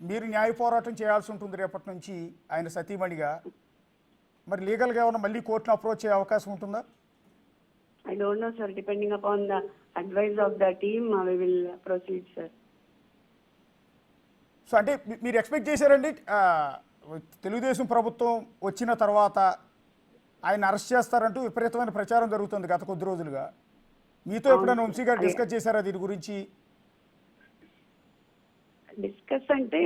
మీరు న్యాయ పోరాటం చేయాల్సి ఉంటుంది రేపటి నుంచి ఆయన సతీమణిగా. మరి లీగల్గా ఏమైనా మళ్ళీ కోర్టును అప్రోచ్ అయ్యే అవకాశం ఉంటుందా? I don't know, sir. Depending upon the advice of the team, we will proceed, sir. So అంటే మీరు ఎక్స్పెక్ట్ చేశారండి తెలుగుదేశం ప్రభుత్వం వచ్చిన తర్వాత ఆయన అరెస్ట్ చేస్తారంటూ విపరీతమైన ప్రచారం జరుగుతుంది గత కొద్ది రోజులుగా. మీతో ఎప్పుడైనా వంశీ గారు డిస్కస్ చేశారా దీని గురించి? డిస్కస్ అంటే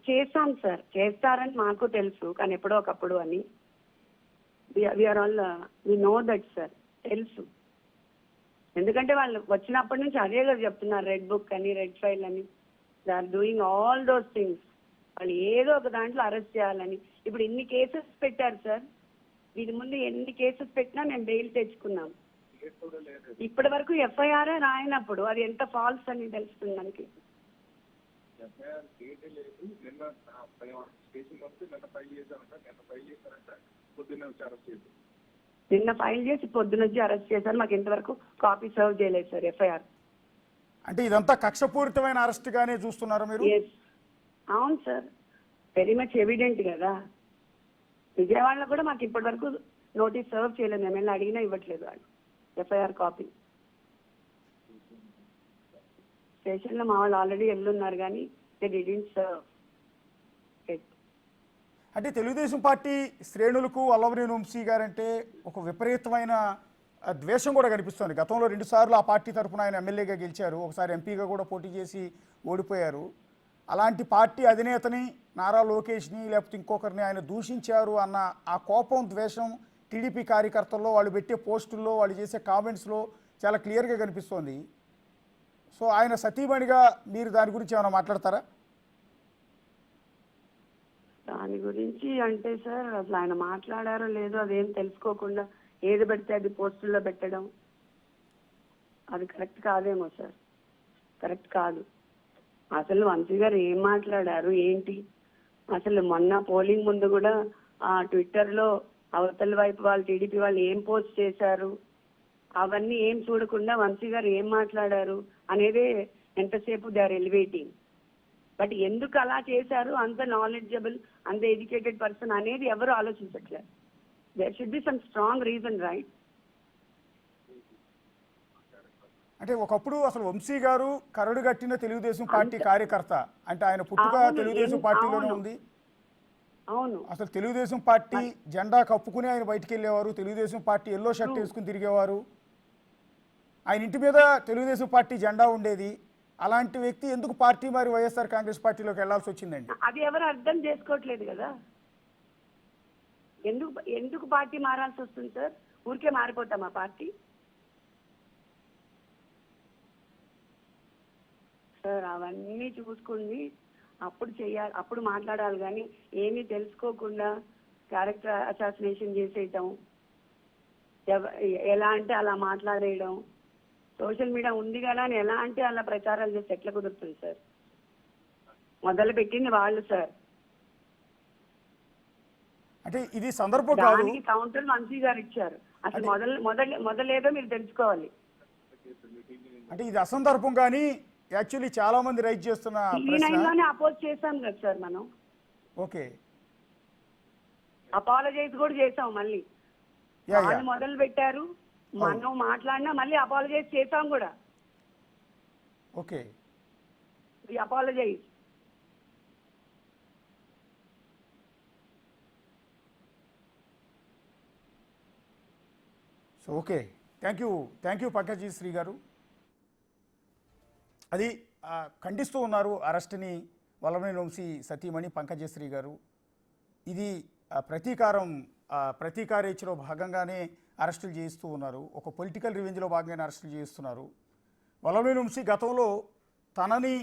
చేస్తాం సార్, చేస్తారని మాకు తెలుసు, కానీ ఎప్పుడో ఒకప్పుడు అని. We are all we know that sir, తెలుసు. ఎందుకంటే వాళ్ళు వచ్చినప్పటి నుంచి అదే కదా చెప్తున్నారు, రెడ్ బుక్ అని, రెడ్ ఫైల్ అని. They are doing all those things. వాళ్ళు ఏదో ఒక దాంట్లో అరెస్ట్ చేయాలని. ఇప్పుడు ఇన్ని కేసెస్ పెట్టారు సార్, దీని ముందు ఎన్ని కేసెస్ పెట్టినా మేము బెయిల్ తెచ్చుకున్నాం. ఇప్పటి వరకు ఎఫ్ఐఆర్ రాయనప్పుడు అది ఎంత ఫాల్స్ అని తెలుస్తుంది మనకి. నిన్న ఫైల్ చేసి పొద్దునొచ్చి అరెస్ట్ చేశారు. మాకు ఇంతవరకు కాపీ సర్వ్ చేయలేదు సార్ ఎఫ్ఐఆర్. అంటే ఇదంతా కక్షపూరితమైన అరెస్ట్ గానే చూస్తున్నారా మీరు? అవును సార్, వెరీ మచ్ ఎవిడెంట్ కదా. విజయవాడలో కూడా మాకు ఇప్పటి వరకు నోటీస్ సర్వ్ చేయలేదు. మేము వెళ్ళి అడిగినా ఇవ్వట్లేదు వాళ్ళు ఎఫ్ఐఆర్ కాపీ. స్టేషన్లో మా వాళ్ళు ఆల్రెడీ వెళ్ళున్నారు కానీ దే డిడ్ంట్ సర్వ్. అంటే తెలుగుదేశం పార్టీ శ్రేణులకు వల్లభనేని వంశీ గారంటే ఒక విపరీతమైన ద్వేషం కూడా కనిపిస్తుంది. గతంలో 2 సార్లు ఆ పార్టీ తరఫున ఆయన ఎమ్మెల్యేగా గెలిచారు, ఒకసారి ఎంపీగా కూడా పోటీ చేసి ఓడిపోయారు. అలాంటి పార్టీ అధినేతని నారా లోకేష్ని లేకపోతే ఇంకొకరిని ఆయన దూషించారు అన్న ఆ కోపం, ద్వేషం టీడీపీ కార్యకర్తల్లో, వాళ్ళు పెట్టే పోస్టుల్లో, వాళ్ళు చేసే కామెంట్స్లో చాలా క్లియర్గా కనిపిస్తోంది. సో ఆయన సతీమణిగా మీరు దాని గురించి ఏమైనా మాట్లాడతారా? దాని గురించి అంటే సార్, అసలు ఆయన మాట్లాడారో లేదో అదేం తెలుసుకోకుండా ఏది పెడితే అది పోస్టుల్లో పెట్టడం అది కరెక్ట్ కాదేమో సార్, కరెక్ట్ కాదు. అసలు వంశీ గారు ఏం మాట్లాడారు ఏంటి? అసలు మొన్న పోలింగ్ ముందు కూడా ఆ ట్విట్టర్లో అవతల వైపు వాళ్ళు టీడీపీ వాళ్ళు ఏం పోస్ట్ చేశారు అవన్నీ ఏం చూడకుండా వంశీ గారు ఏం మాట్లాడారు అనేదే ఎంతసేపు దే ఆర్ ఎలివేటింగ్. బట్ ఎందుకు అలా చేశారు, అంత నాలెడ్జబుల్, అంత ఎడ్యుకేటెడ్ పర్సన్ అనేది ఎవరు ఆలోచించట్లేదు. There should be some strong reason, right? అంటే ఒకప్పుడు అసలు వంశీ గారు కరడు కట్టిన తెలుగుదేశం పార్టీ కార్యకర్త, అంటే ఆయన పుట్టుక తెలుగుదేశం పార్టీలోనే ఉంది. అవును, అసలు తెలుగుదేశం పార్టీ జెండా కప్పుకుని ఆయన బయటికి వెళ్ళేవారు, తెలుగుదేశం పార్టీ ఎల్లో షర్ట్ వేసుకుని తిరిగేవారు, ఆయన ఇంటి మీద తెలుగుదేశం పార్టీ జెండా ఉండేది. అలాంటి వ్యక్తి ఎందుకు పార్టీ మరి వైఎస్ఆర్ కాంగ్రెస్ పార్టీలోకి వెళ్లాల్సి వచ్చిందండి? అది ఎవరు అర్థం చేసుకోవట్లేదు కదా. ఎందుకు పార్టీ మారాల్సి వస్తుంది సార్? ఊరికే మారిపోతామా పార్టీ? సార్ అవన్నీ చూసుకుని అప్పుడు చెయ్యాలి, అప్పుడు మాట్లాడాలి. కానీ ఏమీ తెలుసుకోకుండా క్యారెక్టర్ అసాసినేషన్ చేసేయటం, ఎలా అంటే అలా మాట్లాడేయడం, సోషల్ మీడియా ఉంది కదా అని ఎలా అంటే అలా ప్రచారాలు చేస్తే ఎట్లా కుదురుతుంది సార్? మొదలు పెట్టింది వాళ్ళు సార్. అంటే ఇది సందర్భం కాదు, దానికి కౌంటర్ వంశీ గారు ఇచ్చారు. అసలు మొదలేదో మీరు తెలుసుకోవాలి. అంటే ఇది అసందర్భం. కానీ యాక్చువల్లీ చాలా మంది రైట్ చేస్తున్న టీవీ9లోనే అపోజ్ చేశాం కదా సార్ మనం. ఓకే, అపాలజైజ్ కూడా చేసాం. మళ్ళీ వాళ్ళు మొదలు పెట్టారు, మనం మాట్లాడినా మళ్ళీ అపాలజైజ్ చేసాం కూడా. Okay, we apologise. So okay, thank you Pankaj Shri గారు. అది ఖండిస్తూ ఉన్నారు అరెస్ట్ని వల్లభనేని వంశీ సతీమణి పంకజశ్రీ గారు. ఇది ప్రతీకారేచ్ఛలో భాగంగానే అరెస్టులు చేయిస్తూ ఉన్నారు, ఒక పొలిటికల్ రివెంజ్లో భాగంగానే అరెస్టులు చేయిస్తున్నారు. వల్లభనేని వంశీ గతంలో తనని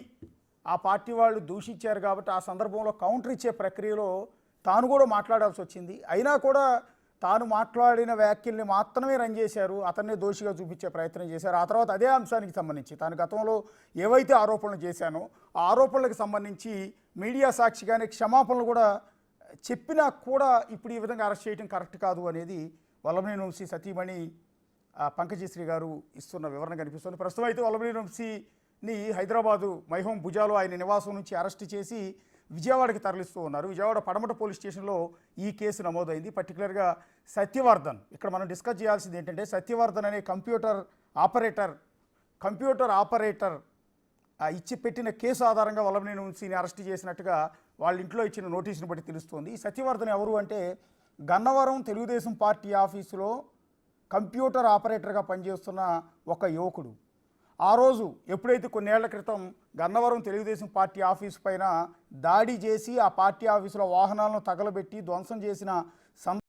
ఆ పార్టీ వాళ్ళు దూషించారు కాబట్టి ఆ సందర్భంలో కౌంటర్ ఇచ్చే ప్రక్రియలో తాను కూడా మాట్లాడాల్సి వచ్చింది. అయినా కూడా తాను మాట్లాడిన వ్యాఖ్యల్ని మాత్రమే రన్ చేశారు, అతన్నే దోషిగా చూపించే ప్రయత్నం చేశారు. ఆ తర్వాత అదే అంశానికి సంబంధించి తాను గతంలో ఏవైతే ఆరోపణలు చేశానో ఆ ఆరోపణలకు సంబంధించి మీడియా సాక్షిగానే క్షమాపణలు కూడా చెప్పినా కూడా ఇప్పుడు ఈ విధంగా అరెస్ట్ చేయడం కరెక్ట్ కాదు అనేది వల్లభనేని వంశీ సతీమణి పంకజశ్రీ గారు ఇస్తున్న వివరణ కనిపిస్తుంది. ప్రస్తుతం అయితే వల్లభనేని వంశీని హైదరాబాదు మైహోం భుజాలో ఆయన నివాసం నుంచి అరెస్ట్ చేసి విజయవాడకి తరలిస్తూ ఉన్నారు. విజయవాడ పడమట పోలీస్ స్టేషన్లో ఈ కేసు నమోదైంది. పర్టికులర్గా సత్యవర్ధన్, ఇక్కడ మనం డిస్కస్ చేయాల్సింది ఏంటంటే సత్యవర్ధన్ అనే కంప్యూటర్ ఆపరేటర్ ఇచ్చి పెట్టిన కేసు ఆధారంగా వల్లభనేని వంశీని అరెస్ట్ చేసినట్టుగా వాళ్ళ ఇంట్లో ఇచ్చిన నోటీసును బట్టి తెలుస్తోంది. ఈ సత్యవర్ధన్ ఎవరు అంటే గన్నవరం తెలుగుదేశం పార్టీ ఆఫీసులో కంప్యూటర్ ఆపరేటర్గా పనిచేస్తున్న ఒక యువకుడు. ఆ రోజు ఎప్పుడైతే కొన్నేళ్ల క్రితం గన్నవరం తెలుగుదేశం పార్టీ ఆఫీసు పైన దాడి చేసి ఆ పార్టీ ఆఫీసులో వాహనాలను తగలబెట్టి ధ్వంసం చేసిన